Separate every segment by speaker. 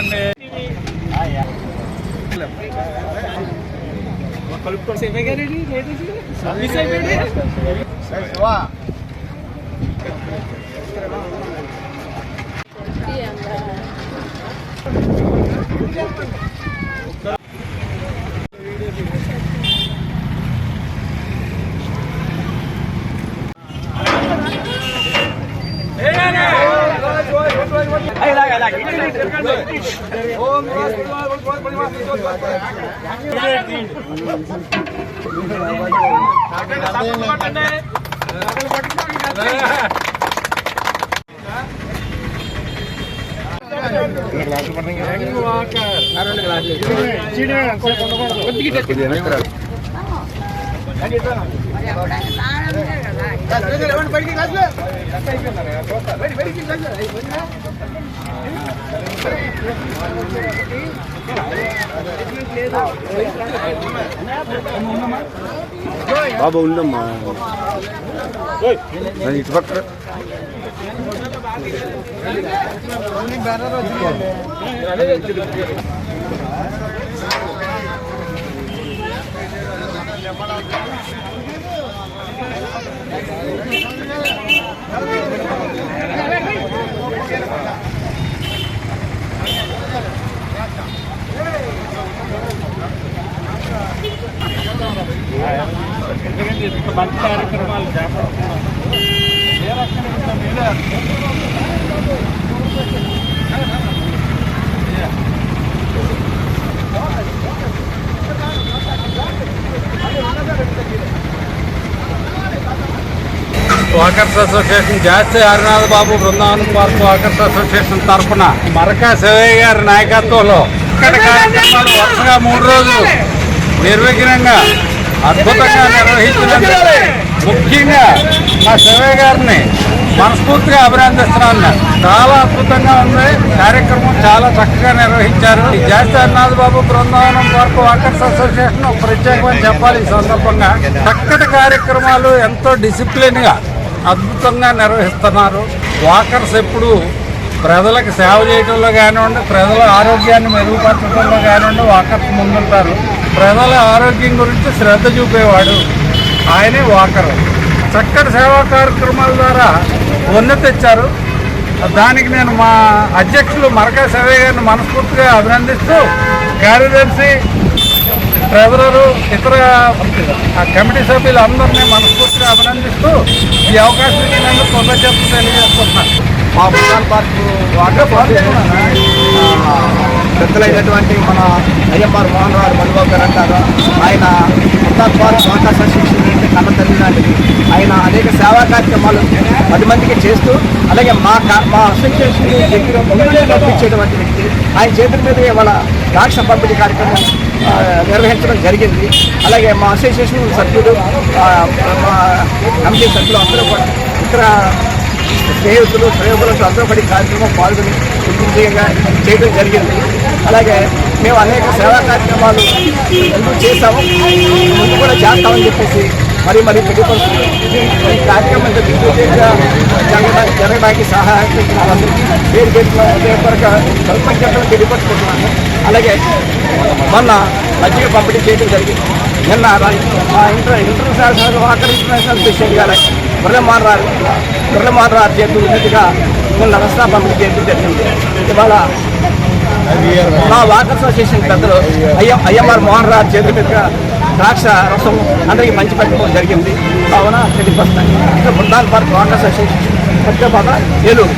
Speaker 1: ఉందండి.
Speaker 2: బాబా ఉందమ్మా ఇటు పక్క
Speaker 1: మంచి కార్యక్రమాలు చేపడుతున్నాం. ఏ రకంగా మీద వాకర్స్ అసోసియేషన్ జాస్తి హరినాథ్ బాబు బృందావనం పార్క్ వాకర్స్ అసోసియేషన్ తరఫున మరకా శివయ్య గారి నాయకత్వంలో ఇక్కడ కార్యక్రమాలు వరుసగా 3 రోజులు నిర్విఘ్నంగా అద్భుతంగా నిర్వహించినందుకు ముఖ్యంగా మా శివయ్య గారిని మనస్ఫూర్తిగా అభినందిస్తున్నాను. చాలా అద్భుతంగా ఉంది కార్యక్రమం, చాలా చక్కగా నిర్వహించారు. ఈ జాస్తి హరినాథ్ బాబు బృందావనం పార్క్ వాకర్స్ అసోసియేషన్ ఒక ప్రత్యేకమని చెప్పాలి. ఈ సందర్భంగా చక్కటి కార్యక్రమాలు ఎంతో డిసిప్లిన్గా అద్భుతంగా నిర్వహిస్తున్నారు. వాకర్స్ ఎప్పుడు ప్రజలకు సేవ చేయడంలో కానివ్వండి, ప్రజల ఆరోగ్యాన్ని మెరుగుపరచడంలో కానివ్వండి వాకర్స్ ముందుంటారు. ప్రజల ఆరోగ్యం గురించి శ్రద్ధ చూపేవాడు ఆయనే వాకర్. చక్కటి సేవా కార్యక్రమాల ద్వారా ఉన్నతి తెచ్చారు. దానికి నేను మా అధ్యక్షులు మరకా శివయ్య గారిని మనస్ఫూర్తిగా అభినందిస్తూ, కార్యదర్శి, ట్రెజరరు, ఇతర కమిటీ సభ్యులు అందరినీ మనస్ఫూర్తిగా అభినందిస్తూ ఈ అవకాశం ఇచ్చినందుకు కృతజ్ఞతలు తెలియజేస్తున్నాను.
Speaker 2: మా బృందావనం పార్క్ వాటర్ పెద్దలైనటువంటి మన అయ్యమ్మారు మోహన్ రావు మణిబాబు గారు అంటారు. ఆయన బృందావనం పార్క్ వాటర్ అసోసియేషన్ అంటే కన్న తల్లి లాంటిది. ఆయన అనేక సేవా కార్యక్రమాలు 10 మందికి చేస్తూ, అలాగే మా అసోసియేషన్ పంపించేటువంటి వ్యక్తి. ఆయన చేతుల మీదుగా మన ద్రాక్ష పంపిణీ కార్యక్రమం నిర్వహించడం జరిగింది. అలాగే మా అసోసియేషన్ సభ్యులు, మా కమిటీ సభ్యులు అందరూ కూడా ఇతర స్నేహితులు, ప్రయోగులతో అందరూ పడి కార్యక్రమం పాల్గొని విజయంగా చేయడం జరిగింది. అలాగే మేము అనేక సేవా కార్యక్రమాలు ఎందుకు చేస్తాము, ముందు కూడా చేస్తామని చెప్పేసి మరీ తెలియపరుస్తుంది. ఈ కార్యక్రమం దిగ్విజయంగా జరగడానికి సహాయపడిన వాళ్ళందరికీ పేరు పెట్టిన హృదయపూర్వక కృతజ్ఞతలు తెలియపరుచుకుంటున్నాను. అలాగే మొన్న మజ్జిగ పంపిణీ చేయడం జరిగింది. నిన్న మా ఇంటర్నేషనల్ వాకర్ ఇంటర్నేషనల్ ప్రెసిడెంట్ గారు మురళీమోహన్ చేతులు ఉన్నట్టుగా నిన్న రస్తా పంపిణీ చేయడం జరిగింది. ఇవాళ మా వాకర్ అసోసియేషన్ పెద్దలు అయ్యమ్మారు మోహన్ రావు చేతుల మీదుగా ద్రాక్ష రసం అందరికీ పంచిపెట్టడం జరిగింది. కావున తెలియపరుస్తాను. ఇంకా Brindavanam park walker association Satyababa Eluru.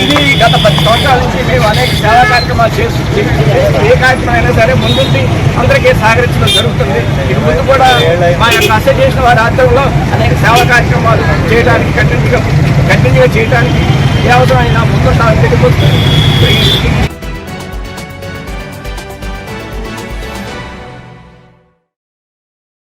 Speaker 2: ఇది గత 10 సంవత్సరాల నుంచి మేము అనేక సేవా కార్యక్రమాలు చేస్తూ, ఏ కార్యక్రమం అయినా సరే ముందుండి అందరికీ సహకరించడం జరుగుతుంది. ఇది ముందు కూడా మా యొక్క అసోసియేషన్ వారి ఆధ్వర్యంలో అనేక సేవా కార్యక్రమాలు చేయడానికి కంటిన్యూగా చేయడానికి ఏ అవసరమైనా ముందుంటామని తెలియపరుస్తుంది.